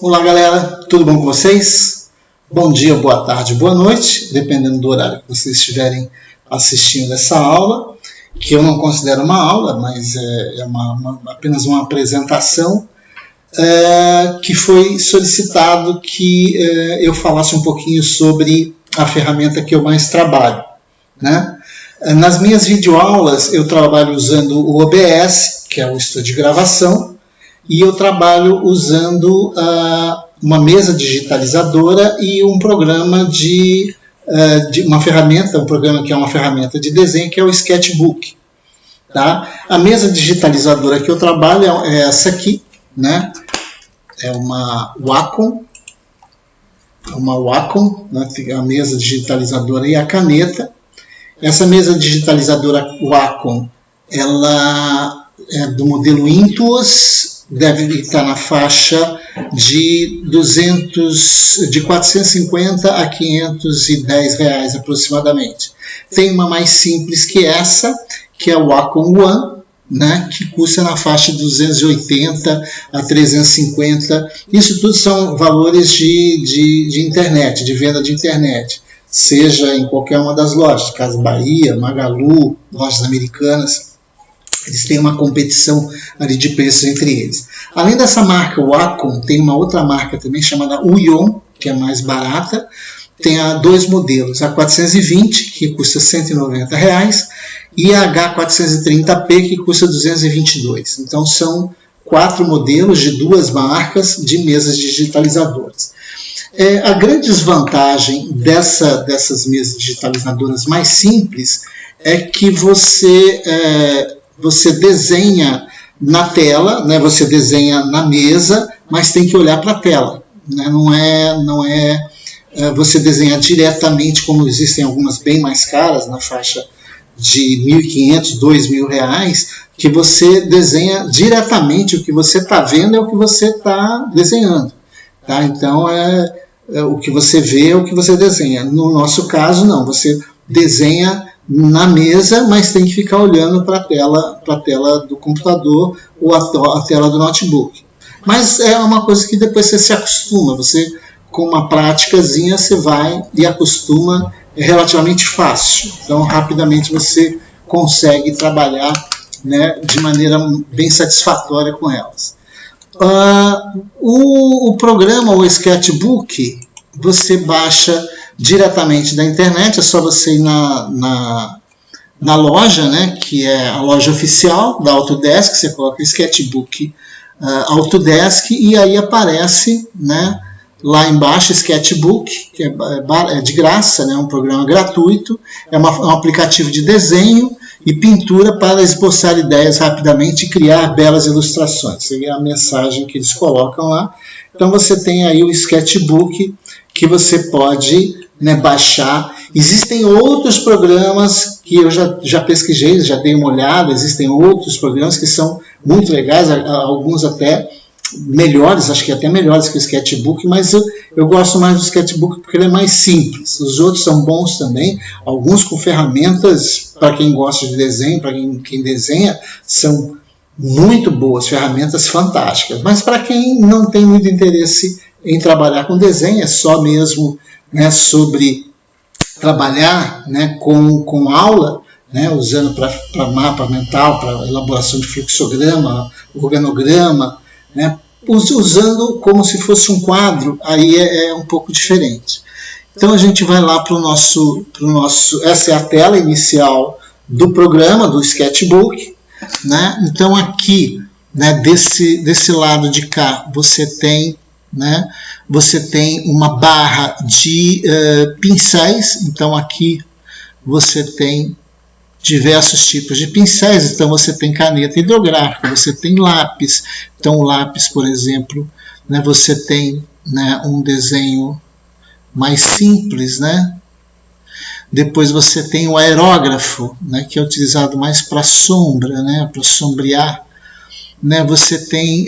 Olá galera, tudo bom com vocês? Bom dia, boa tarde, boa noite, dependendo do horário que vocês estiverem assistindo essa aula, que eu não considero uma aula, mas é apenas uma apresentação, que foi solicitado que eu falasse um pouquinho sobre a ferramenta que eu mais trabalho, né? Nas minhas videoaulas eu trabalho usando o OBS, que é o estúdio de gravação, e eu trabalho usando uma mesa digitalizadora e um programa de uma ferramenta, um programa que é uma ferramenta de desenho, que é o Sketchbook. Tá? A mesa digitalizadora que eu trabalho é essa aqui, né? É uma Wacom, né? A mesa digitalizadora e a caneta. Essa mesa digitalizadora Wacom, ela é do modelo Intuos, deve estar na faixa de 450 a 510 reais aproximadamente. Tem uma mais simples que essa, que é a Wacom One, né, que custa na faixa de 280 a 350. Isso tudo são valores de internet, de venda de internet, seja em qualquer uma das lojas, Casas Bahia, Magalu, lojas americanas. Eles têm uma competição ali de preços entre eles. Além dessa marca Wacom, tem uma outra marca também chamada Uion, que é mais barata. Tem dois modelos, a 420, que custa R$ 190, e a H430P, que custa R$ 222. Então são 4 modelos de 2 marcas de mesas digitalizadoras. A grande desvantagem dessas mesas digitalizadoras mais simples é que você desenha na tela, né? Você desenha na mesa, mas tem que olhar para a tela, né? Não é você desenhar diretamente, como existem algumas bem mais caras, na faixa de R$ 1.500, R$ 2.000, que você desenha diretamente, o que você está vendo é o que você está desenhando. Tá? Então, o que você vê é o que você desenha. No nosso caso, não, você desenha na mesa, mas tem que ficar olhando para a tela do computador ou a tela do notebook. Mas é uma coisa que depois você se acostuma, você com uma práticazinha você vai e acostuma, é relativamente fácil. Então rapidamente você consegue trabalhar, né, de maneira bem satisfatória com elas. O programa, o Sketchbook, você baixa diretamente da internet, é só você ir na loja, né, que é a loja oficial da Autodesk, você coloca Sketchbook Autodesk e aí aparece, né, lá embaixo Sketchbook, que é de graça, né, um programa gratuito, é um aplicativo de desenho e pintura para esboçar ideias rapidamente e criar belas ilustrações. Seria a mensagem que eles colocam lá. Então você tem aí o Sketchbook que você pode, né, baixar. Existem outros programas que eu já pesquisei, já dei uma olhada, existem outros programas que são muito legais, alguns até melhores, acho que até melhores que o Sketchbook, mas eu gosto mais do Sketchbook porque ele é mais simples. Os outros são bons também, alguns com ferramentas para quem gosta de desenho, para quem desenha, são muito boas, ferramentas fantásticas. Mas para quem não tem muito interesse em trabalhar com desenho, é só mesmo, né, sobre trabalhar, né, com aula, né, usando para mapa mental, para elaboração de fluxograma, organograma, né, usando como se fosse um quadro, aí é um pouco diferente. Então a gente vai lá para o nosso, essa é a tela inicial do programa, do Sketchbook, né? Então aqui, né, desse lado de cá, você tem uma barra de pincéis. Então aqui você tem diversos tipos de pincéis. Então você tem caneta hidrográfica, você tem lápis. Então o lápis, por exemplo, né, você tem, né, um desenho mais simples, né? Depois você tem o aerógrafo, né, que é utilizado mais para sombra, né, para sombrear. Né, você tem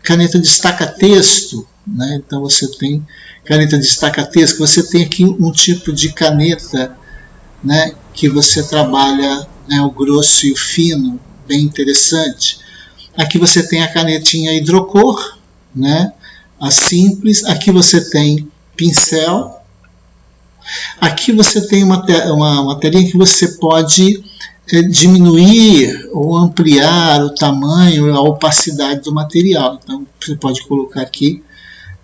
caneta destaca-texto, né, então você tem caneta destaca-texto, você tem aqui um tipo de caneta, né, que você trabalha, né, o grosso e o fino, bem interessante. Aqui você tem a canetinha hidrocor, né, a simples. Aqui você tem pincel. Aqui você tem uma telinha que você pode diminuir ou ampliar o tamanho, a opacidade do material. Então você pode colocar aqui,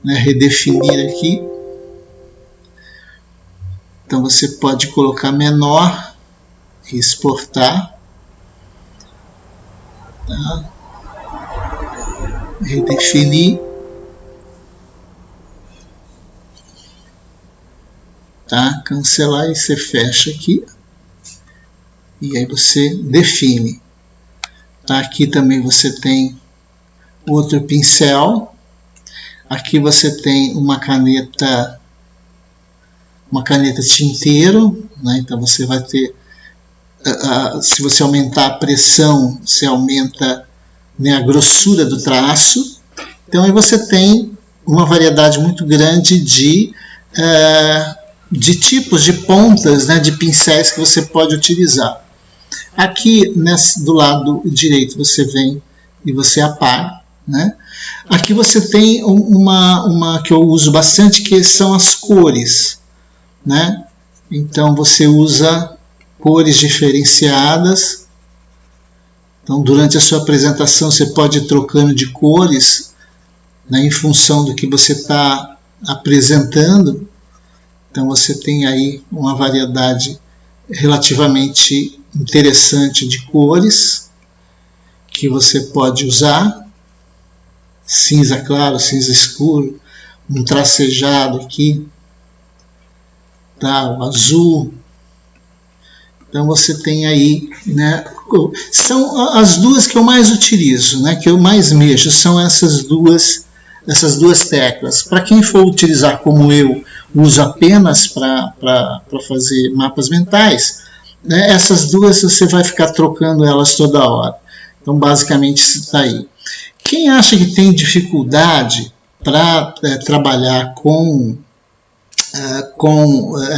né, redefinir aqui. Então você pode colocar menor e exportar. Tá? Redefinir. Tá? Cancelar e você fecha aqui. E aí você define. Tá? Aqui também você tem outro pincel. Aqui você tem uma caneta tinteiro, né? Então você vai ter, se você aumentar a pressão, você aumenta, né, a grossura do traço. Então aí você tem uma variedade muito grande de tipos de pontas, né, de pincéis que você pode utilizar. Aqui do lado direito você vem e você apaga, né? Aqui você tem uma que eu uso bastante, que são as cores, né? Então você usa cores diferenciadas. Então durante a sua apresentação você pode ir trocando de cores, né, em função do que você está apresentando. Então você tem aí uma variedade relativamente interessante de cores que você pode usar. Cinza claro, cinza escuro, um tracejado aqui, tá? O azul. Então você tem aí, né? São as duas que eu mais utilizo, né? Que eu mais mexo, são essas duas teclas. Para quem for utilizar como eu uso apenas para fazer mapas mentais, né, essas duas você vai ficar trocando elas toda hora. Então basicamente isso está aí. Quem acha que tem dificuldade para trabalhar com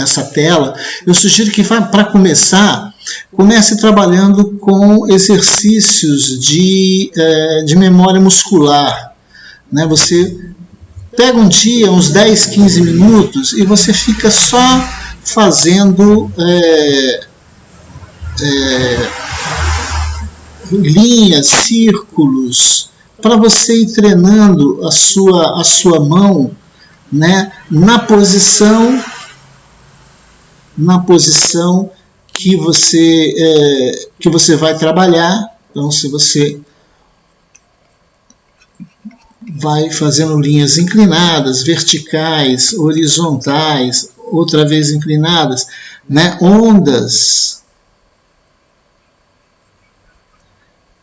essa tela, eu sugiro que, para começar, comece trabalhando com exercícios de memória muscular, né? Você pega um dia, uns 10, 15 minutos, e você fica só fazendo linhas, círculos, para você ir treinando a sua mão, né, na posição que você vai trabalhar. Então, se você vai fazendo linhas inclinadas, verticais, horizontais, outra vez inclinadas, né, ondas,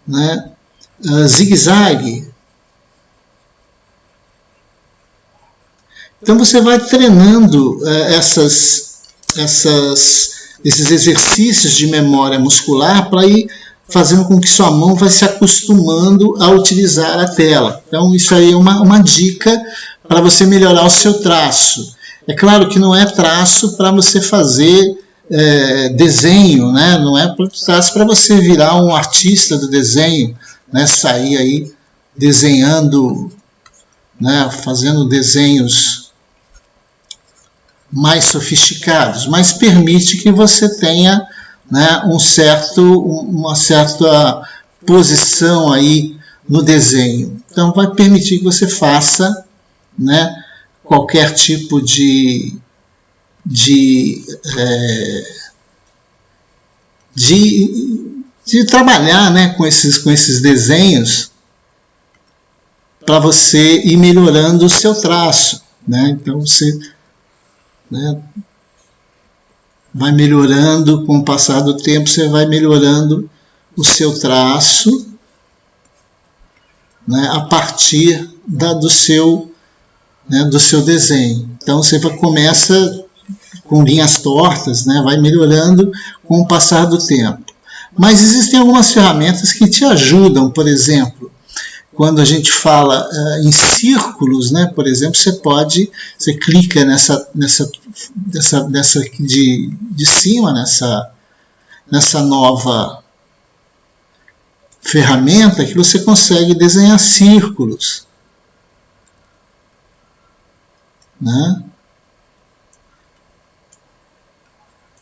né, zigue-zague. Então você vai treinando esses exercícios de memória muscular para ir fazendo com que sua mão vai se acostumando a utilizar a tela. Então isso aí é uma dica para você melhorar o seu traço. É claro que não é traço para você fazer desenho, né? Não é traço para você virar um artista do desenho, né? Sair aí desenhando, né? Fazendo desenhos mais sofisticados, mas permite que você tenha, né, uma certa posição aí no desenho. Então vai permitir que você faça, né, qualquer tipo de trabalhar, né, com esses desenhos, para você ir melhorando o seu traço, né? Então você, né, vai melhorando com o passar do tempo, você vai melhorando o seu traço, né, a partir do seu desenho. Então você começa com linhas tortas, né, vai melhorando com o passar do tempo. Mas existem algumas ferramentas que te ajudam. Por exemplo, quando a gente fala em círculos, né, por exemplo, você clica nessa de cima, nessa nova ferramenta, que você consegue desenhar círculos, né?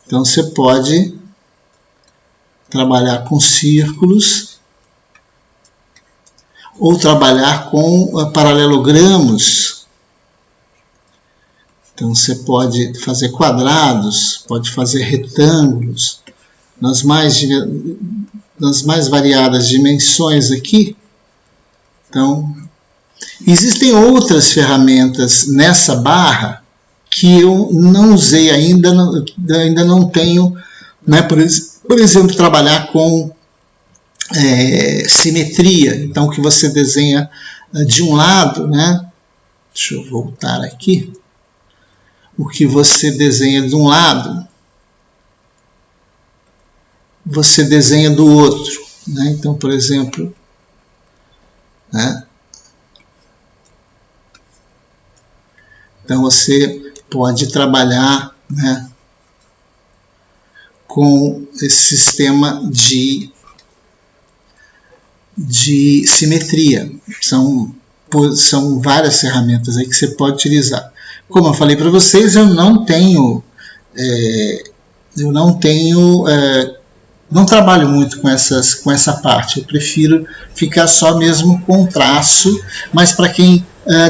Então você pode trabalhar com círculos ou trabalhar com paralelogramos. Então você pode fazer quadrados, pode fazer retângulos, nas mais variadas dimensões aqui. Então, existem outras ferramentas nessa barra que eu não usei ainda não tenho, né? Por exemplo, trabalhar com simetria. Então, que você desenha de um lado, né? Deixa eu voltar aqui. O que você desenha de um lado, você desenha do outro, né? Então, por exemplo, né? Então você pode trabalhar, né, com esse sistema de simetria. São várias ferramentas aí que você pode utilizar. Como eu falei para vocês, eu não trabalho muito com essa parte. Eu prefiro ficar só mesmo com traço, mas para quem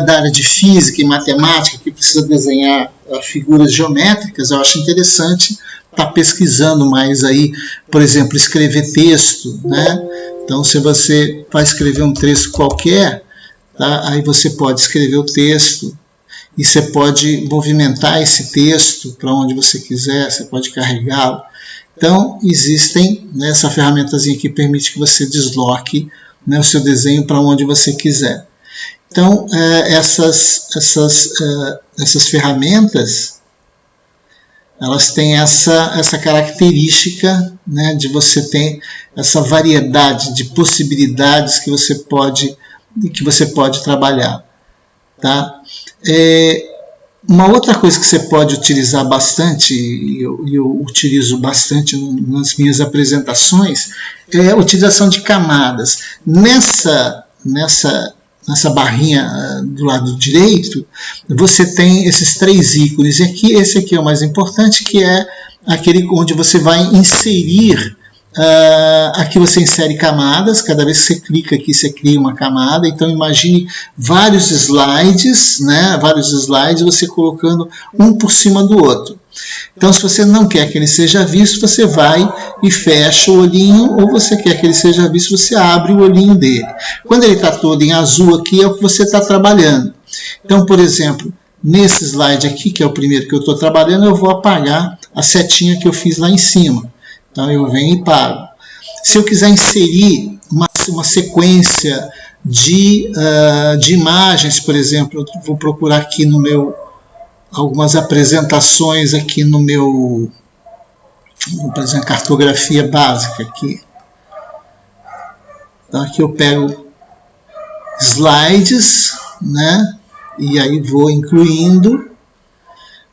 da área de física e matemática, que precisa desenhar figuras geométricas, eu acho interessante estar pesquisando mais aí, por exemplo, escrever texto, né? Então, se você vai escrever um texto qualquer, tá? Aí você pode escrever o texto e você pode movimentar esse texto para onde você quiser, você pode carregá-lo. Então, existem, né, essa ferramentazinha que permite que você desloque, né, o seu desenho para onde você quiser. Então, essas ferramentas, elas têm essa característica, né, de você ter essa variedade de possibilidades que você pode trabalhar. Tá? Uma outra coisa que você pode utilizar bastante, e eu utilizo bastante nas minhas apresentações, é a utilização de camadas. Nessa barrinha do lado direito, você tem esses 3 ícones. E aqui, esse aqui é o mais importante, que é aquele onde você vai inserir. Aqui você insere camadas. Cada vez que você clica aqui, você cria uma camada. Então imagine vários slides, né? Vários slides, você colocando um por cima do outro. Então, se você não quer que ele seja visto, você vai e fecha o olhinho, ou você quer que ele seja visto, você abre o olhinho dele. Quando ele está todo em azul aqui, é o que você está trabalhando. Então, por exemplo, nesse slide aqui, que é o primeiro que eu estou trabalhando, eu vou apagar a setinha que eu fiz lá em cima. Então, eu venho e pago. Se eu quiser inserir uma sequência de imagens, por exemplo, eu vou procurar aqui no meu, algumas apresentações aqui no meu, por exemplo, cartografia básica aqui. Então, aqui eu pego slides, né? E aí vou incluindo.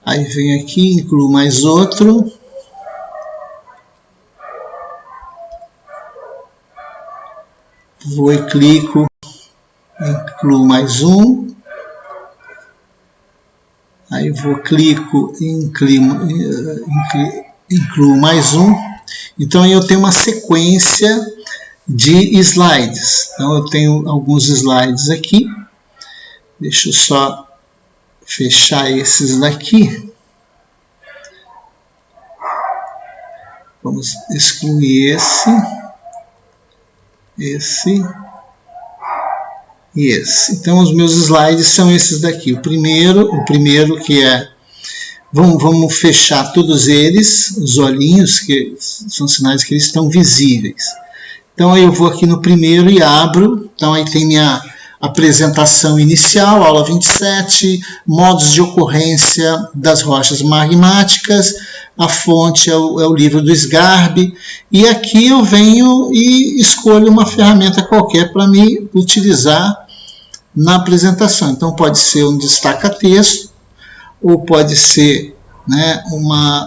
Aí venho aqui, incluo mais outro. Vou e clico, incluo mais um. Aí vou, clico e incluo mais um. Então eu tenho uma sequência de slides. Então eu tenho alguns slides aqui. Deixa eu só fechar esses daqui. Vamos excluir esse e esse. Então os meus slides são esses daqui. O primeiro que é, vamos fechar todos eles, os olhinhos, que são sinais que eles estão visíveis. Então aí eu vou aqui no primeiro e abro. Então aí tem minha apresentação inicial, aula 27, modos de ocorrência das rochas magmáticas. A fonte é o livro do Sgarbi, e aqui eu venho e escolho uma ferramenta qualquer para me utilizar na apresentação. Então pode ser um destaca-texto, ou pode ser, né,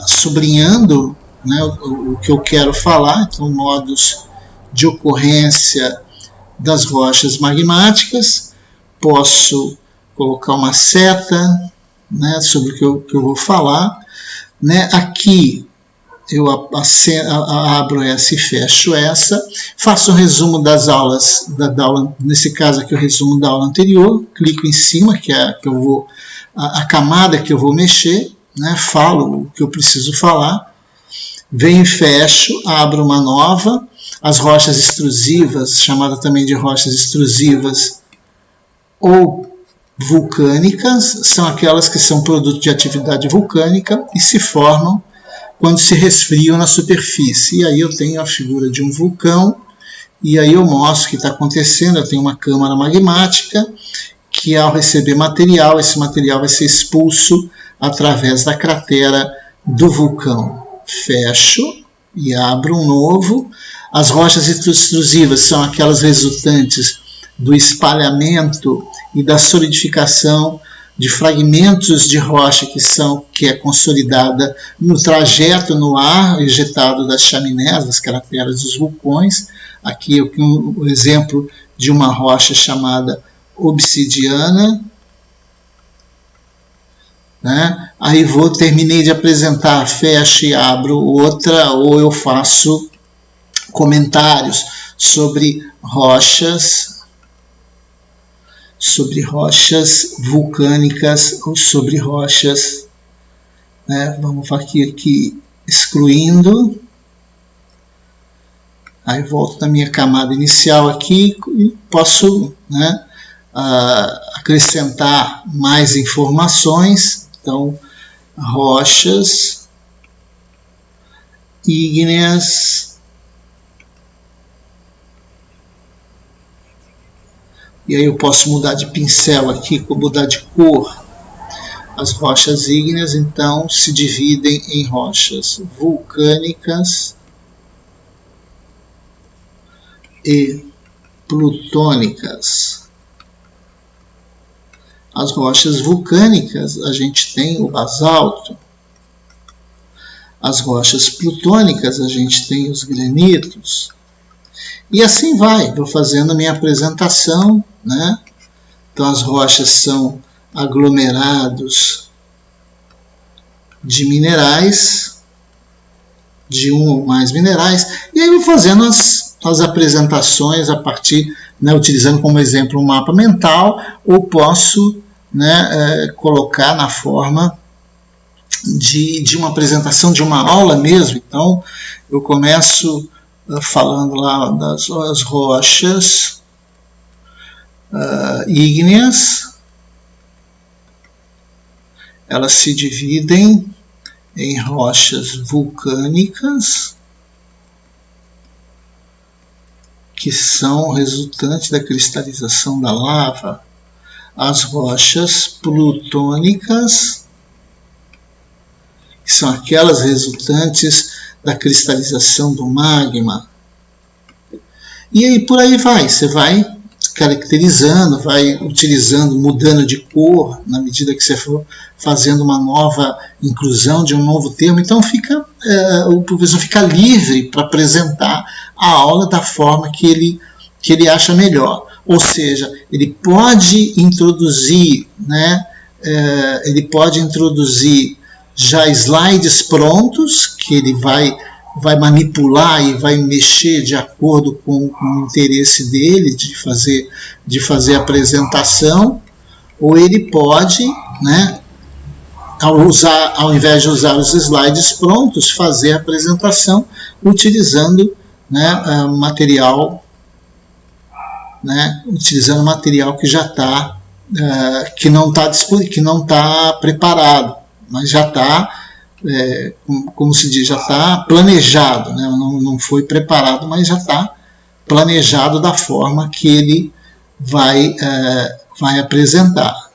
sublinhando, né, o que eu quero falar. Então, modos de ocorrência das rochas magmáticas. Posso colocar uma seta, né, sobre o que eu vou falar. Né? Aqui eu abro essa e fecho essa, faço um resumo das aulas, da aula, nesse caso aqui o resumo da aula anterior, clico em cima, que é que eu vou, a camada que eu vou mexer, né? Falo o que eu preciso falar, venho e fecho, abro uma nova, as rochas extrusivas, chamada também de rochas extrusivas ou vulcânicas, são aquelas que são produto de atividade vulcânica e se formam quando se resfriam na superfície. E aí eu tenho a figura de um vulcão, e aí eu mostro o que está acontecendo. Eu tenho uma câmara magmática, que ao receber material, esse material vai ser expulso através da cratera do vulcão. Fecho e abro um novo. As rochas extrusivas são aquelas resultantes do espalhamento e da solidificação de fragmentos de rocha que é consolidada no trajeto no ar ejetado das chaminés, das crateras dos vulcões. Aqui eu tenho um exemplo de uma rocha chamada obsidiana. Né? Aí terminei de apresentar, fecho e abro outra, ou eu faço comentários sobre rochas vulcânicas ou sobre rochas, né? Vamos aqui excluindo, aí volto na minha camada inicial aqui e posso, né, acrescentar mais informações. Então, rochas ígneas, e aí eu posso mudar de pincel aqui, mudar de cor. As rochas ígneas, então, se dividem em rochas vulcânicas e plutônicas. As rochas vulcânicas, a gente tem o basalto. As rochas plutônicas, a gente tem os granitos. E assim vai, vou fazendo a minha apresentação, né? Então as rochas são aglomerados de minerais, de um ou mais minerais, e aí vou fazendo as apresentações a partir, né, utilizando como exemplo um mapa mental, ou posso, né, colocar na forma de uma apresentação de uma aula mesmo. Então eu começo falando lá das rochas ígneas. Elas se dividem em rochas vulcânicas, que são resultantes da cristalização da lava, as rochas plutônicas, que são aquelas resultantes da cristalização do magma. E aí por aí vai, você vai caracterizando, vai utilizando, mudando de cor na medida que você for fazendo uma nova inclusão de um novo termo. Então o professor fica livre para apresentar a aula da forma que ele acha melhor. Ou seja, ele pode introduzir, né, já slides prontos, que ele vai manipular e vai mexer de acordo com o interesse dele de fazer a apresentação, ou ele pode, né, ao invés de usar os slides prontos, fazer a apresentação utilizando, né, material que já está, que não está preparado, mas já está, como se diz, já está planejado, né? Não foi preparado, mas já está planejado da forma que ele vai apresentar.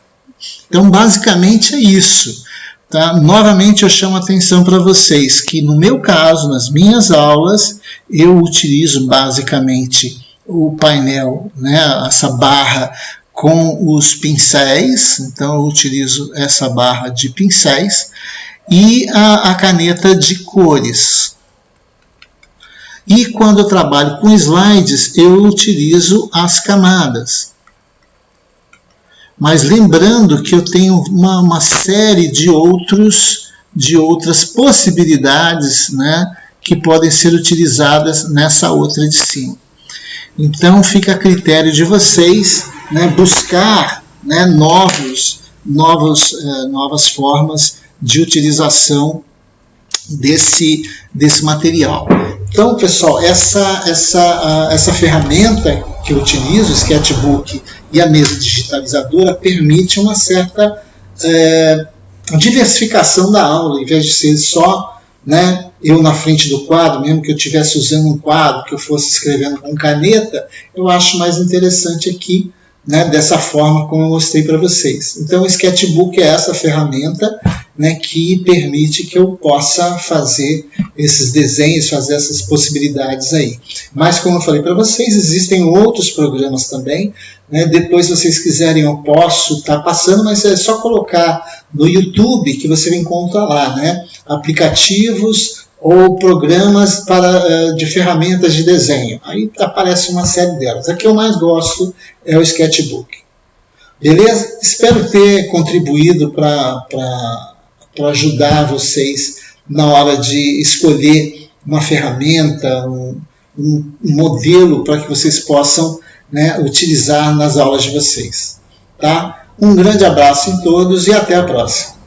Então, basicamente é isso. Tá? Novamente, eu chamo a atenção para vocês que, no meu caso, nas minhas aulas, eu utilizo basicamente o painel, né? Essa barra com os pincéis. Então, eu utilizo essa barra de pincéis e a caneta de cores. E quando eu trabalho com slides, eu utilizo as camadas. Mas lembrando que eu tenho uma série de outras possibilidades, né, que podem ser utilizadas nessa outra de cima. Então fica a critério de vocês, né, buscar, né, novas formas de utilização desse material. Então, pessoal, essa ferramenta que eu utilizo, o Sketchbook e a mesa digitalizadora, permite uma certa diversificação da aula, em vez de ser só, né, eu na frente do quadro, mesmo que eu estivesse usando um quadro, que eu fosse escrevendo com caneta, eu acho mais interessante aqui, né, dessa forma como eu mostrei para vocês. Então o Sketchbook é essa ferramenta, né, que permite que eu possa fazer esses desenhos, fazer essas possibilidades aí. Mas como eu falei para vocês, existem outros programas também, né, depois se vocês quiserem eu posso estar passando, mas é só colocar no YouTube que você encontra lá, né, aplicativos ou programas de ferramentas de desenho. Aí aparece uma série delas. A que eu mais gosto é o Sketchbook. Beleza? Espero ter contribuído para ajudar vocês na hora de escolher uma ferramenta, um modelo para que vocês possam, né, utilizar nas aulas de vocês. Tá? Um grande abraço em todos e até a próxima.